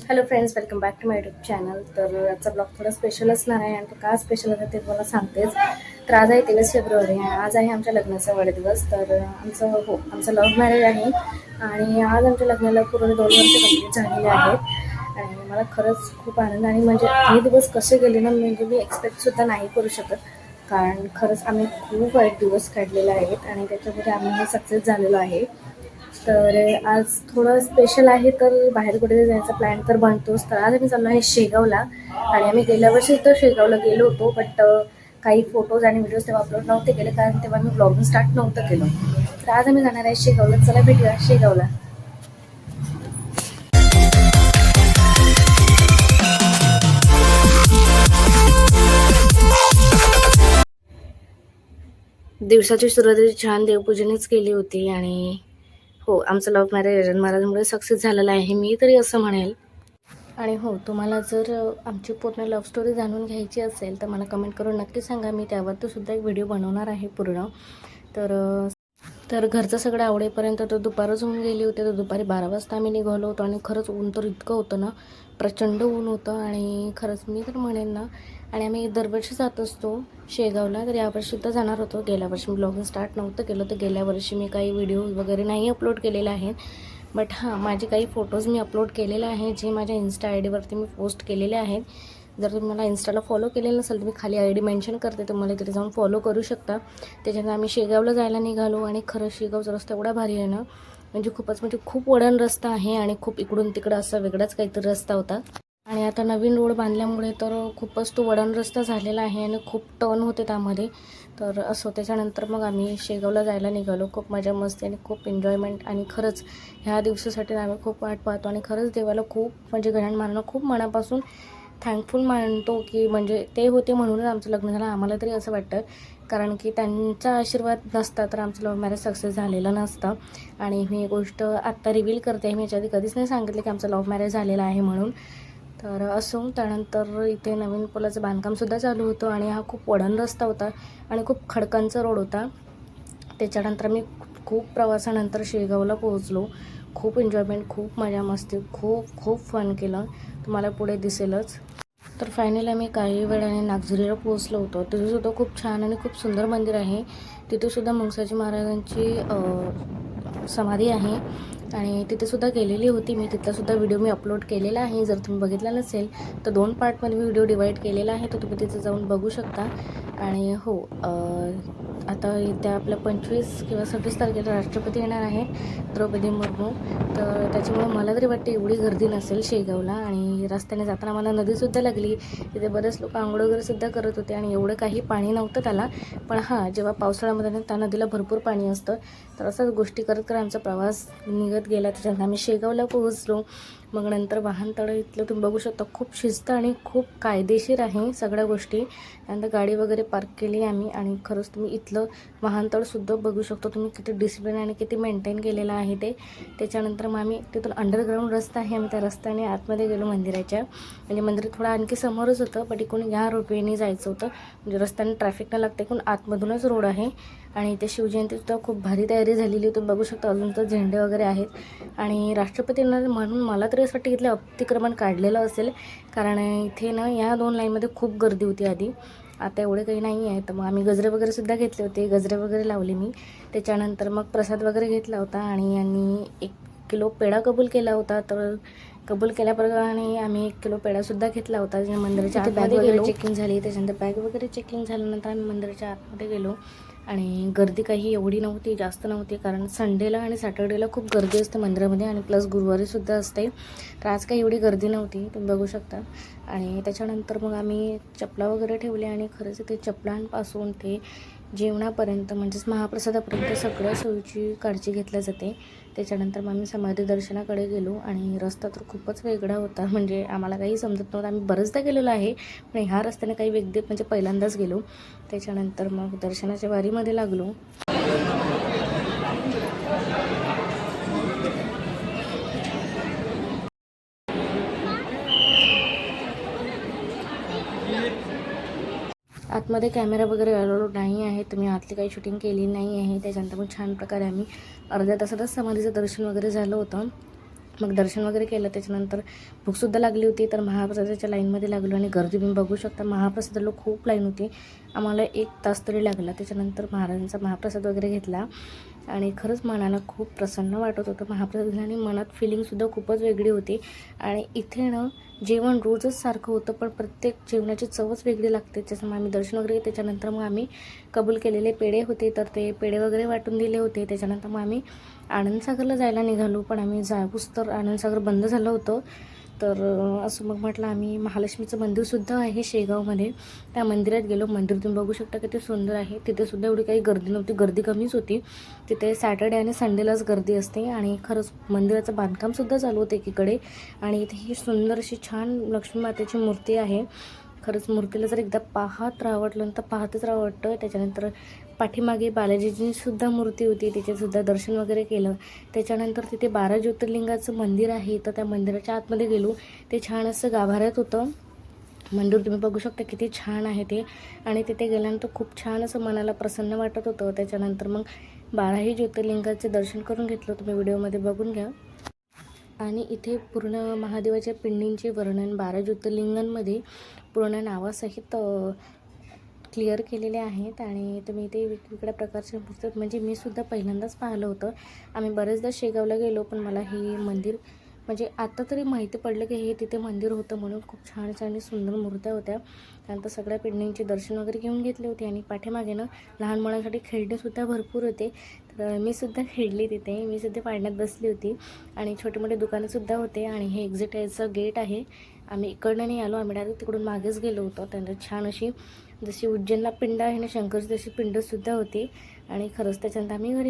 Hello friends, welcome back to my YouTube channel. तर आजचा blog थोडा स्पेशल असणार आहे आणि तो का स्पेशल आहे ते मला सांगतेच. तर आज आहे 23 फेब्रुवारी आणि आज आहे आमच्या लग्नाचा वाढदिवस. तर आमचं लव्ह मॅरेज आहे आणि आज आमच्या लग्नाला पूर्ण 2 वर्ष कंप्लीट झालेले आहेत आणि मला खरंच खूप आनंद आणि म्हणजे हे दिवस कसे गेले ना, म्हणजे मी एक्सपेक्टसुद्धा नाही करू शकत. कारण खरंच आम्ही खूप वाईट दिवस काढलेले आहेत आणि त्याच्यामध्ये आम्ही हे सक्सेस झालेलो आहे. तर आज थोडं स्पेशल आहे, तर बाहेर कुठे जायचा प्लॅन तर बनतोच. तर आज आम्ही चाललो आहे शेगावला आणि आम्ही गेल्या वर्षी तर शेगावला गेलो होतो, बट काही फोटोज आणि व्हिडिओज तेव्हा अपलोड नव्हते केले कारण तेव्हा मी ब्लॉगिंग स्टार्ट नव्हतं केलं. तर आज आम्ही जाणार आहे शेगावला. चला भेटूया शेगावला. दिवसाची सुरुवात छान देवपूजनेच केली होती आणि आमचं लव्ह मॅरेज अरेंज मॅरेजमुळे सक्सेस झालेलं आहे, मी तरी असं म्हणेल. आणि तुम्हाला जर आमची पूर्ण लव्ह स्टोरी जाणून घ्यायची असेल तर मला कमेंट करून नक्की सांगा. मी त्यावरती सुद्धा एक व्हिडिओ बनवणार आहे पूर्ण. तर तर घरचं सगळं आवडेपर्यंत तर दुपारच होऊन गेली होती. तर दुपारी 12 वाजता आम्ही निघालो होतो आणि खरंच ऊन तर इतकं होतं ना, प्रचंड ऊन होतं. आणि खरंच मी तर म्हणेन ना, आणि आम्ही दरवर्षी जात असतो शेगावला, तर यावर्षीसुद्धा जाणार होतो. गेल्या वर्षी मी ब्लॉगिंग स्टार्ट नव्हतं केलं, तर गेल्या वर्षी मी काही व्हिडिओ वगैरे नाही अपलोड केलेले आहेत. बट माझे काही फोटोज मी अपलोड केलेले आहे, जे माझ्या इन्स्टा आय डीवरती मी पोस्ट केलेले आहेत. जर तुम्ही मला इन्स्टाला फॉलो केलेलं नसेल तर मी खाली आय डी मेन्शन करते, तुम्हाला तिथे जाऊन फॉलो करू शकता. त्याच्यानंतर आम्ही शेगावला जायला निघालो आणि खरंच शेगावचा रस्ता एवढा भारी आहे ना, म्हणजे खूप वळण रस्ता आहे आणि खूप इकडून तिकडं असा वेगळाच काहीतरी रस्ता होता. आणि आता नवीन रोड बांधल्यामुळे तर खूपच तो वळण रस्ता झालेला आहे आणि खूप टर्न होते त्यामध्ये. तर त्याच्यानंतर मग आम्ही शेगावला जायला निघालो. खूप मजा मस्ती आणि खूप एन्जॉयमेंट. आणि खरंच ह्या दिवसासाठी आम्ही खूप वाट पाहतो आणि खरंच देवाला खूप म्हणजे गजानन खूप मनापासून थँकफुल मानतो की म्हणजे ते होते म्हणूनच आमचं लग्न झालं. आम्हाला तरी असं वाटतं, कारण की त्यांचा आशीर्वाद नसता तर आमचं लव्ह मॅरेज सक्सेस झालेलं नसतं. आणि मी गोष्ट आत्ता रिव्हील करते, मी याच्या आधी कधीच नाही सांगितलं की आमचं लव्ह मॅरेज झालेलं आहे म्हणून. तर त्यानंतर इथे नवीन पुलाचं बांधकामसुद्धा चालू होतं आणि हा खूप वळण रस्ता होता आणि खूप खडकांचा रोड होता. त्याच्यानंतर मी खूप प्रवासानंतर शेगावला पोहोचलो. खूप एन्जॉयमेंट, खूप मजा मस्ती, खूप खूप फन केलं, तुम्हाला पुढे दिसेलच. तर फायनली आम्ही काही वेळाने नागझरीला पोहोचलो होतो. तिथेसुद्धा खूप छान आणि खूप सुंदर मंदिर आहे. तिथेसुद्धा मुंगसाजी महाराजांची समाधी आहे आणि तिथेसुद्धा गेलेली होती मी. तिथलासुद्धा व्हिडिओ मी अपलोड केलेला आहे. जर तुम्ही बघितला नसेल तर 2 पार्टमध्ये मी व्हिडिओ डिवाईड केलेला आहे, तर तुम्ही तिथे जाऊन बघू शकता. आणि आता येत्या आपल्या 25 किंवा 26 तारखेला राष्ट्रपती येणार आहेत, द्रौपदी मुर्मू. तर त्याच्यामुळे मला तरी वाटते एवढी गर्दी नसेल शेगावला. आणि रस्त्याने जाताना मला नदीसुद्धा लागली. तिथे बरेच लोक आंघोळ वगैरेसुद्धा करत होते आणि एवढं काही पाणी नव्हतं त्याला. पण जेव्हा पावसाळ्यामध्ये त्या नदीला भरपूर पाणी असतं. तर असंच गोष्टी करत करत आमचा प्रवास निघत गेला. त्याच्यानंतर आम्ही शेगावला पोहोचलो. मग नंतर वाहनतळं इथलं तुम्ही बघू शकता, खूप शिस्त आणि खूप कायदेशीर आहे सगळ्या गोष्टी. त्यानंतर गाडी वगैरे पार्क केली आम्ही आणि खरंच तुम्ही इथलं वाहनतळसुद्धा बघू शकतो तुम्ही, किती डिसिप्लिन आणि किती मेंटेन केलेलं आहे ते. त्याच्यानंतर मग आम्ही तिथून अंडरग्राऊंड रस्ता आहे, आम्ही त्या रस्त्याने आतमध्ये गेलो मंदिराच्या. म्हणजे मंदिर थोडं आणखी समोरच होतं, बट इकडून ह्या रोडवेने जायचं होतं. म्हणजे रस्त्याने ट्रॅफिक न लागते, इकडून आतमधूनच रोड आहे. आणि ते शिवजयंतीसुद्धा खूप भारी तयारी झालेली तुम्ही बघू शकता. अजून तर झेंडे वगैरे आहेत आणि राष्ट्रपतींना म्हणून मला तरी असं वाटतं इथलं अतिक्रमण काढलेलं असेल, कारण इथे ना या 2 लाईनमध्ये खूप गर्दी होती आधी. आता एवढे काही नाही आहे. तर मग आम्ही गजरे वगैरेसुद्धा घेतले होते, गजरे वगैरे लावले मी. त्याच्यानंतर मग प्रसाद वगैरे घेतला होता आणि यांनी 1 किलो पेढा कबूल केला होता. तर कबूल केल्याप्रमाणे आम्ही 1 किलो पेढासुद्धा घेतला होता. जे मंदिराच्या आतमध्ये गेलो, चेकिंग झाली. त्याच्यानंतर बॅग वगैरे चेकिंग झाल्यानंतर आम्ही मंदिराच्या आतमध्ये गेलो आणि गर्दी काही एवढी नव्हती, जास्त नव्हती, कारण संडेला आणि सॅटर्डेला खूप गर्दी असते मंदिरामध्ये आणि प्लस गुरुवारीसुद्धा असते. तर आज काही एवढी गर्दी नव्हती, तुम्ही बघू शकता. आणि त्याच्यानंतर मग आम्ही चपला वगैरे ठेवले आणि खरंच ते चपलांपासून ते जेवणापर्यंत म्हणजेच महाप्रसादापर्यंत सगळ्या सोयीची काळजी घेतली जाते. त्याच्यानंतर मग आम्ही समाधी दर्शनाकडे गेलो आणि रस्ता तर खूपच वेगळा होता, म्हणजे आम्हाला काही समजत नव्हतं. आम्ही बरेचदा गेलेलो आहे, पण ह्या रस्त्याने काही म्हणजे पहिल्यांदाच गेलो. त्याच्यानंतर मग दर्शनाच्या वारीमध्ये लागलो. आतमध्ये कॅमेरा वगैरे अलाउड नाही आहे, तुम्ही आतली काही शूटिंग केली नाही आहे. त्याच्यानंतर मग छान प्रकारे आम्ही अर्ध्या तासातच समाधीचं दर्शन वगैरे झालं होतं. मग दर्शन वगैरे केलं. त्याच्यानंतर भूकसुद्धा लागली होती, तर महाप्रसादाच्या लाईनमध्ये लागलो आणि गर्दी तुम्ही बघू शकता. महाप्रसादाला खूप लाईन होती, आम्हाला 1 तास तरी लागला. त्याच्यानंतर महाराजांचा महाप्रसाद वगैरे घेतला आणि खरंच मनाला खूप प्रसन्न वाटत होतं महाप्रसाद आणि मनात फिलिंगसुद्धा खूपच वेगळी होती. आणि इथे ना जेवण रोजच सारखं होतं, पण प्रत्येक जेवणाची चवच वेगळी लागते. त्याच्यामुळे आम्ही दर्शन वगैरे त्याच्यानंतर मग आम्ही कबूल केलेले पेढे होते, तर ते पेढे वगैरे वाटून दिले होते. त्याच्यानंतर मग आम्ही आनंदसागरला जायला निघालो, पण आम्ही जाऊस तर आनंदसागर बंद झालं होतं. तर असं मग म्हटलं आम्ही महालक्ष्मीचं मंदिरसुद्धा आहे शेगावमध्ये, त्या मंदिरात गेलो. मंदिर तुम्ही बघू शकता किती सुंदर आहे. तिथेसुद्धा एवढी काही गर्दी नव्हती, गर्दी कमीच होती. तिथे सॅटर्डे आणि संडेलाच गर्दी असते आणि खरंच मंदिराचं बांधकामसुद्धा चालू होतं एकीकडे. आणि इथे ही सुंदर अशी छान लक्ष्मी मातेची मूर्ती आहे. खरंच मूर्तीला जर एकदा पाहत राहावं तर पाहतच राहावं वाटतं. त्याच्यानंतर पाठीमागे बालाजीची सुद्धा मूर्ती होती, तिचेसुद्धा दर्शन वगैरे केलं. त्याच्यानंतर तिथे 12 ज्योतिर्लिंगाचं मंदिर आहे, तर त्या मंदिराच्या आतमध्ये गेलो. ते छान असं गाभाऱ्यात होतं मंदिर, तुम्ही बघू शकता किती छान आहे ते. आणि तिथे गेल्यानंतर खूप छान असं मनाला प्रसन्न वाटत होतं. त्याच्यानंतर मग 12ही ज्योतिर्लिंगाचे दर्शन करून घेतलं, तुम्ही व्हिडिओमध्ये बघून घ्या. आणि इथे पूर्ण महादेवाच्या पिंडींचे वर्णन 12 ज्योतिर्लिंगांमध्ये पूर्ण नावासहित क्लिअर केलेले आहेत. आणि तुम्ही इथे वेगवेगळ्या प्रकारचे पुस्तक, म्हणजे मी सुद्धा पहिल्यांदाच पाहिलं होतं. आम्ही बरेचदा शेगावला गेलो, पण मला हे मंदिर म्हणजे आता तरी माहिती पडलं की हे तिथे मंदिर होतं म्हणून. खूप छान छान आणि सुंदर मूर्त्या होत्या. त्यानंतर सगळ्या पिंडींचे दर्शन वगैरे घेऊन घेतले होते. आणि पाठीमागे ना लहान मुलांसाठी खेळणेसुद्धा भरपूर होते, तर मी सुद्धा खेळली तिथे. मी सुद्धा पाळण्यात बसली होती. आणि छोटे मोठे दुकानंसुद्धा होते. आणि हे एक्झिट यायचं गेट आहे. आम्ही इकडनं नाही आलो, आम्ही डायरेक्ट तिकडून मागेच गेलो होतो. त्यांना छान अशी जशी उज्जैनला पिंड आहे ना शंकरची, तशी पिंडसुद्धा होती. आणि खरंच त्याच्यानंतर आम्ही घरी